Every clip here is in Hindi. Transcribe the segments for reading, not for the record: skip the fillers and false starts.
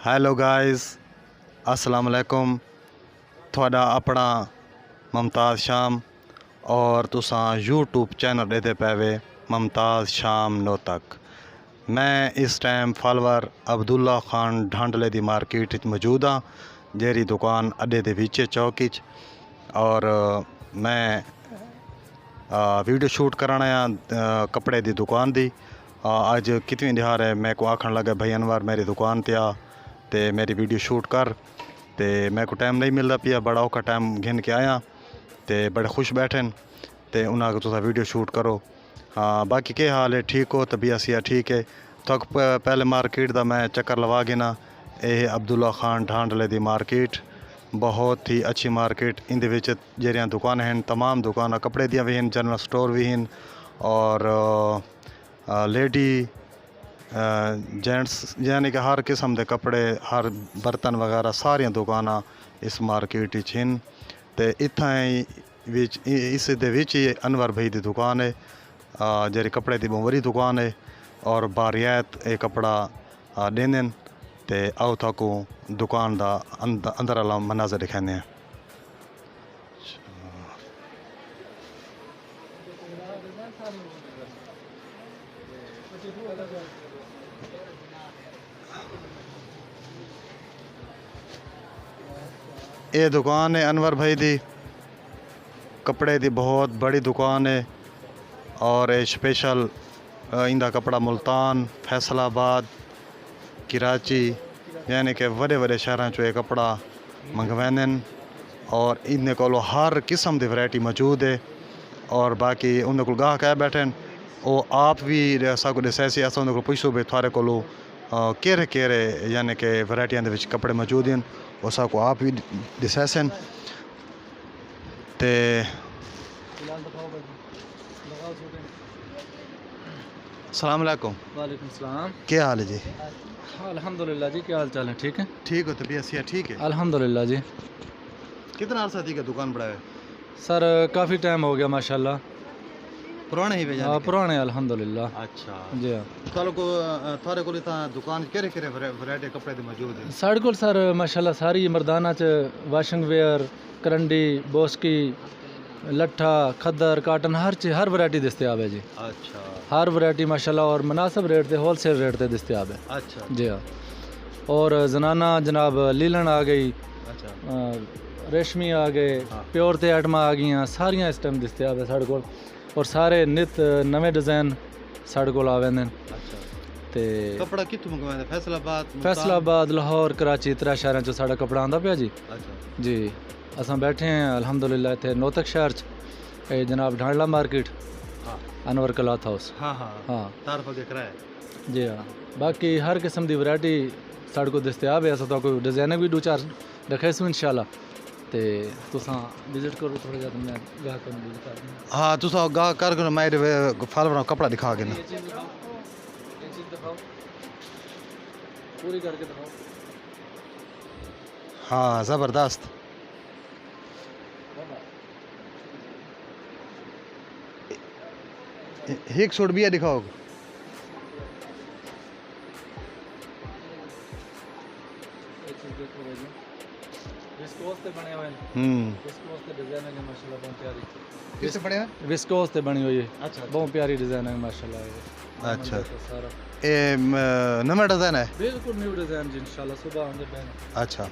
हेलो गाइस, अस्सलाम वालेकुम। थोड़ा अपना मुमताज़ शाम और तुसां यूट्यूब चैनल देते पैवे मुमताज़ शाम नो तक। मैं इस टाइम फॉलोअर अब्दुल्ला खान ढांडले दी मार्केट मौजूद हाँ, जेरी दुकान अड्डे दे विच चौक च। और मैं वीडियो शूट कराना है कपड़े दी दुकान दी। अज कितवीं दिहार है, मैं को आखन लगा भाई अनवर मेरी दुकान ते आ ते मेरी वीडियो शूट कर। ते मैं को टाइम नहीं मिलता पिया, बड़ा औखा टाइम घिन के आया ते बड़े खुश बैठे ते उन्हें तुसा वीडियो शूट करो। हाँ बाकी के हाल है, ठीक हो? तबीयत सिया ठीक है? तो पहले मार्केट दा मैं चक्कर लवा गिना। यह अब्दुल्ला खान ढांडले दी मार्केट बहुत ही अच्छी मार्केट। इंदे विच जेरियां दुकान हैं, तमाम दुकान कपड़े दियां भी हैं, जनरल स्टोर भी हैं और लेडी जेंट्स यानी कि हर किस्म के कपड़े, हर बर्तन वगैरह सारिया दुकान इस मार्केट हैं। तो इत्थें इस दे विच ही अनवर भाई की दुकान है, जेरी कपड़े की बड़ी दुकान है और बारियात ये कपड़ा देंदे। तो आओ ताको दुकान का अंदर वाला मनाजर दिखाने हैं। ये दुकान है अनवर भाई दी, कपड़े की बहुत बड़ी दुकान है और ये स्पेशल इंदा कपड़ा मुल्तान, फैसलाबाद, कराची यानी कि बड़े बड़े शहरों चो ये कपड़ा मंगवाने और इन्हें को हर किस्म की वैरायटी मौजूद है। और बाकी उन्हें को गाहक है बैठे वो आप भी साकू दसैसी अस उन्हें को पुछो भी थारे को केरे केरे यानी कि वैरायटियां दे कपड़े मौजूद हैं, वो साकू आप भी दसैसन। ते अस्सलाम वालेकुम। वालेकुम सलाम। क्या हाल है जी? अल्हम्दुलिल्लाह जी, क्या हाल चाल है? ठीक है, ठीक हो? तबीयत सिया ठीक है? अल्हम्दुलिल्लाह जी। कितना अर्सा थी का दुकान बढ़ाए? सर काफ़ी टाइम हो गया माशाल्लाह। पुराने ही भेजा? पुराने अल्हम्दुलिल्लाह। अच्छा जी हाँ। थारे को दुकान केरे केरे वैरायटी कपड़े दे मौजूद है? साढ़े को सर माशाल्लाह सारी मर्दाना च वाशिंग वेयर, करंडी, बोस्की, लट्ठा, खद्दर, काटन हर वैरायटी दस्तियाब है जी। अच्छा, हर वैरायटी माशाल्लाह और मुनासिब रेट पे, होलसेल रेट पे दस्तियाब है। अच्छा जी हाँ। और जनाना जनाब लीलन आ गई, अच्छा, रेशमी आ गए, हाँ। प्योर ते आइटमां आ गई सारियां इस टाइम दस्तियाब है साढ़े कोल। और सारे नित नवे डिज़ाइन साढ़े कोल आवे ने। अच्छा। ते कपड़ा कित्थों मंगवाया? फैसलाबाद, फैसलाबाद, लाहौर, कराची त्रै शहरों चो साढ़ा कपड़ा आंदा पिया जी। अच्छा जी असां बैठे हैं अल्हम्दुलिल्लाह इत्थे नौतक शहर च, ए जनाब ढांडला मार्केट, हाँ अनवर क्लॉथ हाउस। हाँ हाँ हाँ तारफ के किराए। जी हाँ। बाकी हर किस्म की वैरायटी साढ़े को दस्तियाब है। अस तो कोई डिजाइनर भी दो चार रखे सो इंशाल्लाह। ते तुसां विजिट करो थोड़ा ज्यादा, मैं गाहक को विजिट कर दूँ। हाँ तुसा गा कर मेरे फॉलोअर कपड़ा दिखा के ना। ये चीज़ दिखाओ, पूरी करके दिखाओ। हाँ ज़बरदस्त। एक सूट भी है, दिखाओ। विस्कोस ते बने हुए हैं। विस्कोस ते डिजाइन है माशाल्लाह बहुत प्यारी। किससे पड़े हैं? विस्कोस ते बनी हुई है। अच्छा बहुत प्यारी डिजाइन है माशाल्लाह। अच्छा। सारा ये नवा डिज़ाइन है? बिल्कुल न्यू डिजाइन जी, इंशाल्लाह सुबह आंदे पहन। अच्छा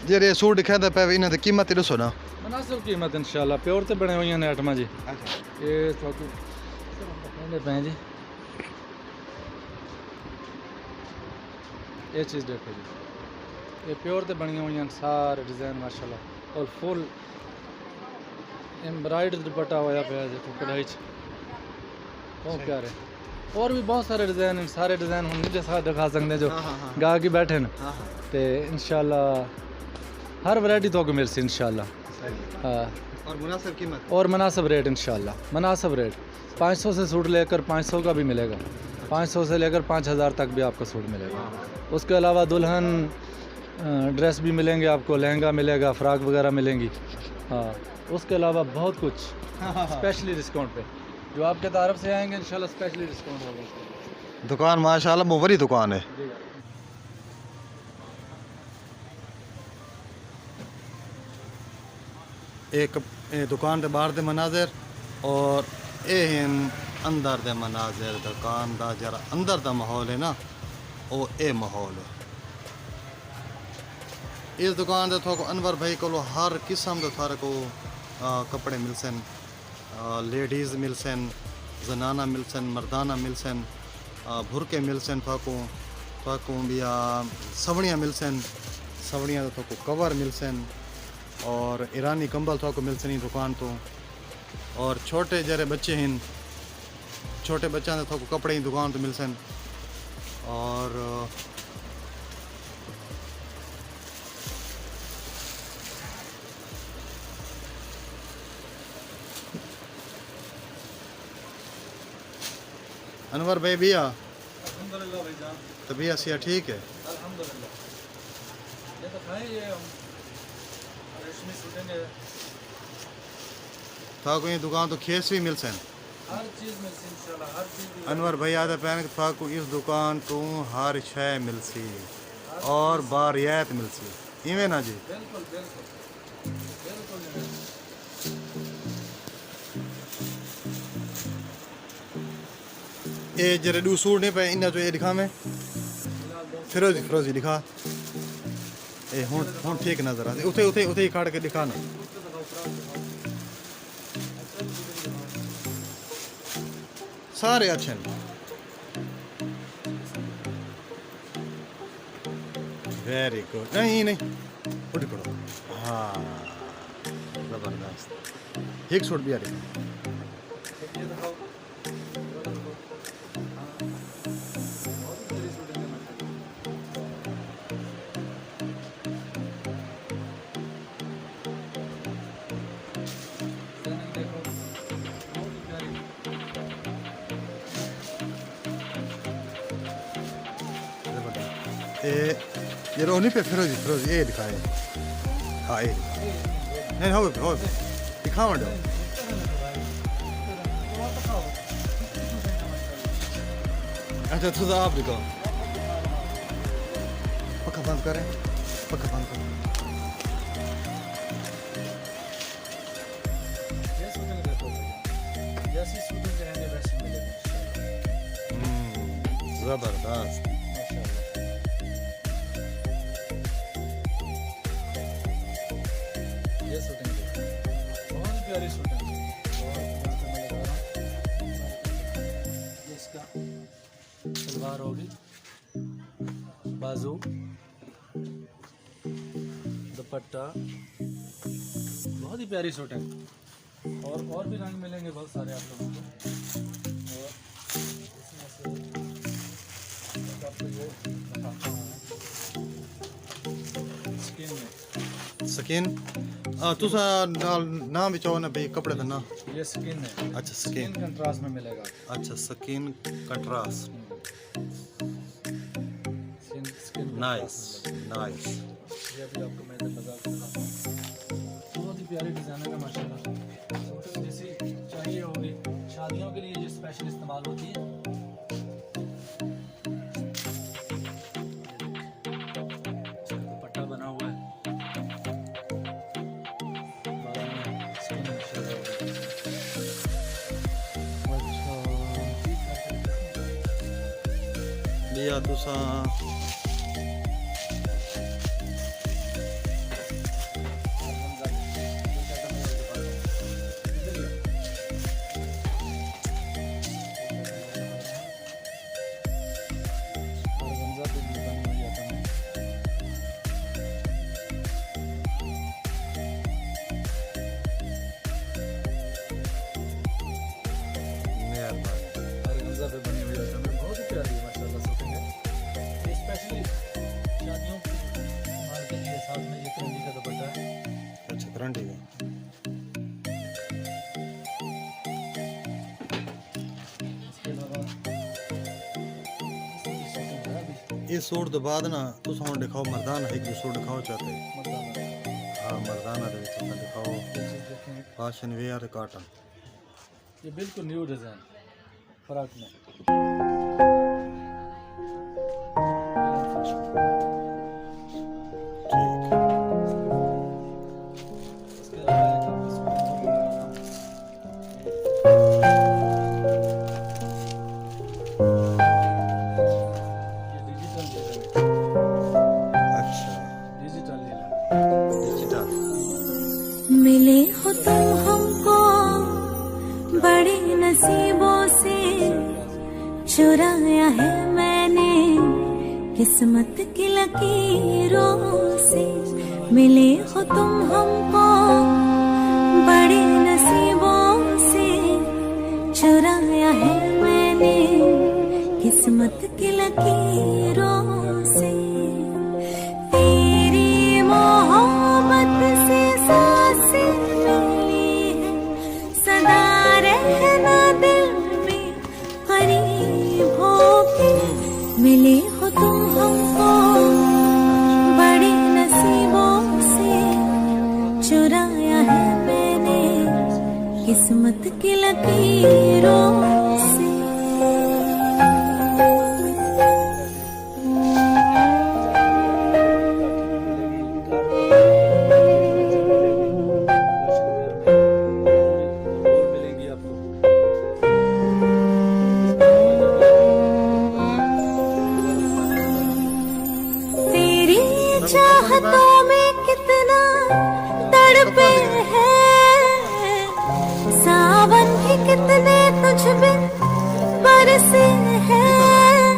जेरे सूट दिखाते पे इन्हें तो कीमत दसो ना। मुनासिब कीमत इंशाल्लाह, प्योर ते बने हुई हैं आइटमां जी। अच्छा ये साकू कहंदे पे जी। ये चीज़ देखो जी, ये प्योर ते बनी हुई हैं सारे डिज़ाइन माशाल्लाह। और फुल एम्ब्रॉयडरी दुपट्टा होया पे देखो कढ़ाई च, बहुत प्यारे। और भी बहुत सारे डिज़ाइन हैं, सारे डिज़ाइन हम जैसा दिखा सकते जो गाहक ही बैठे न। तो इंशाल्लाह हर वैरायटी तो मिल सी इंशाल्लाह। हाँ और मुनासिब कीमत और मुनासिब रेट इंशाल्लाह, मुनासिब रेट। 500 से सूट लेकर 500 का भी मिलेगा, 500 से लेकर 5000 तक भी आपको सूट मिलेगा। उसके अलावा दुल्हन ड्रेस भी मिलेंगे आपको, लहंगा मिलेगा, फ्रॉक वगैरह मिलेंगी। हाँ, उसके अलावा बहुत कुछ स्पेशली डिस्काउंट पे। जो आपके तरफ से आएंगे इंशाल्लाह स्पेशली डिस्काउंट होगा। दुकान माशाल्लाह बहुत बड़ी दुकान है। जी। एक दुकान के बाहर दे मनाजिर और ये हैं अंदर दे मनाजिर। दुकान का जरा अंदर का माहौल है ना, वो ये माहौल है। इस दुकान से थोड़ा अनवर भाई को हर किस्म के थारे को कपड़े मिल सन, लेडीज़ मिल सन, जनाना मिल सन, मर्दाना मिल सन, भुरके मिल सन, थोको बिया सवड़ियाँ मिल सन, सवड़ियाँ तो थोको कवर मिल सन, और ईरानी कंबल थोको मिल सन दुकान तो। और छोटे जरे बच्चे हैं, छोटे बच्चों से थोको कपड़े ही दुकान तो मिल सन। और अनवर भाई भैया अल्हम्दुलिल्लाह भाईजान। तबीयत सिया ठीक है? अल्हम्दुलिल्लाह। ये तो खाए ये हम रेशमी सूटें है। थाको ये दुकान तो खेस भी मिल सन। हर चीज़ मिलती इंशाल्लाह, हर चीज़। अनवर भाई आदा पैन थाको इस दुकान तो हर शय मिलसी और बारियात मिलसी, इवें ना जी? बिल्कुल बिल्कुल बिल्कुल। ये जरे दू सूट नहीं पे इन्हें तो ये दिखा में फिरोजी फिरोजी दिखा। ए हुन ठीक नजर आती, उथे उथे उथे ही काट के दिखा ना। सारे अच्छे हैं, वेरी गुड। नहीं नहीं उठ पड़ो। हाँ जबरदस्त। एक सूट भी आ रही। ये रोनी पे फिरोजी फिरोजी ये दिखाए। हाँ ये नहीं हो गए दिखाओ दो। अच्छा तो आप दिखाओ। पक्का बंद करें, पक्का बंद करें। जबरदस्त। ये शूटिंग बहुत ही प्यारी शूटिंग है। इसका सलवार होगी, बाजू, दुपट्टा, बहुत ही प्यारी शूटिंग। और भी रंग मिलेंगे बहुत सारे आप लोगों को। और इसमें से एक आपको ये दिखाता हूँ स्किन में। स्किन तुसा नाम भी चाहो ना भाई कपड़े का ना। ये स्किन है। अच्छा स्किन कंट्रास्ट में मिलेगा। अच्छा skin contrast. Skin nice nice. ये भी आपको मैं इधर लगा के दिखाता हूँ। बहुत ही प्यारी डिज़ाइन है माशाल्लाह। जैसी चाहिए होगी शादियों के लिए जो स्पेशल इस्तेमाल होती है। दुपट्टा बना हुआ है, बाजू में स्किन लिया तुसा पे बनी हुई है, बहुत ही प्यारी है माशाल्लाह शूटिंग है। ये स्पेशली शादियों के लिए साथ में ये करंडी का दुपट्टा है। अच्छा करंटी का। इसके अलावा इसमें भी शूटिंग है अभी। इस सूट तो बाद ना तुस हुण दिखाओ मर्दाना एक सूट दिखाओ चाहते हाँ मर्दाना दे तुस दिखाओ फैशन वेयर कॉटन ये बिल्कुल न्यू डिजाइन फराक में मिले हो तुम हमको बड़े नसीबों से, चुराया है मैंने किस्मत की लकीरों से। मिले हो तुम हमको बड़े नसीबों से, चुराया है मैंने किस्मत की लकीरों से। तेरी मोहब्बत से सांसें मिली है, सदा रहना दिल में करीब होके। मिले हो तुम हमको बड़े नसीबों से, चुराया है मैंने किस्मत की लकीरों से। चाहतों में कितना तड़पे हैं, सावन भी कितने तुझ पे बरसे हैं।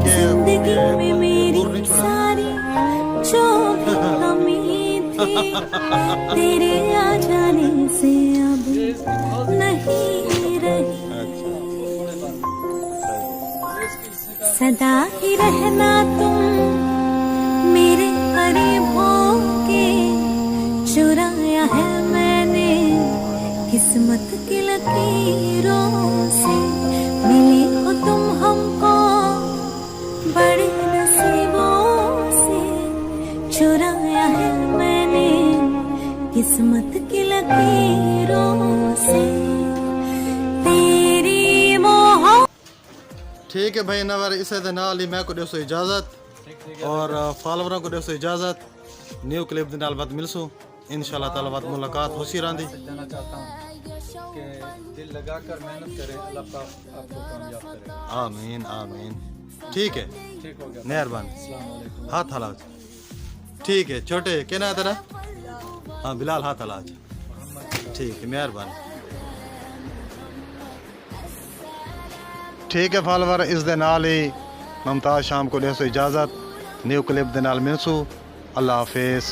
जिंदगी में मेरी सारी जो भी कमी थी, तेरे आ जाने से अब नहीं रही। सदा ही रहना तुम मेरे करीब होके, चुराया है मैंने किस्मत की लकीरों से। मिले हो तुम हमको बड़े नसीबों से, चुराया है मैंने किस्मत की लकीरों से। तेरी मोहब्बत ठीक है भाई नवर इसे दे नाल ही मैं को देसो इजाजत और फॉलोवरों को देसो इजाजत। न्यू क्लिप दे नाल बात मिलसू इंशाल्लाह ताला बात मुलाकात होसी रहंदी। जाना चाहता हूँ कि दिल लगाकर मेहनत करें, अल्लाह पाक आपको कामयाब करे। आमीन आमीन। ठीक है ठीक हो गया, मेहरबानी। अस्सलाम वालेकुम। हाथ हलाओ। ठीक है छोटे क्या ना तेरा? हाँ बिलाल हाथ हलाओ। ठीक है मेहरबानी। ठीक है फॉलोवर इस दे नाल ही मुमताज़ शाम को देसो इजाज़त। न्यू क्लिप दे नाल मिलसू। अल्लाह हाफिज़।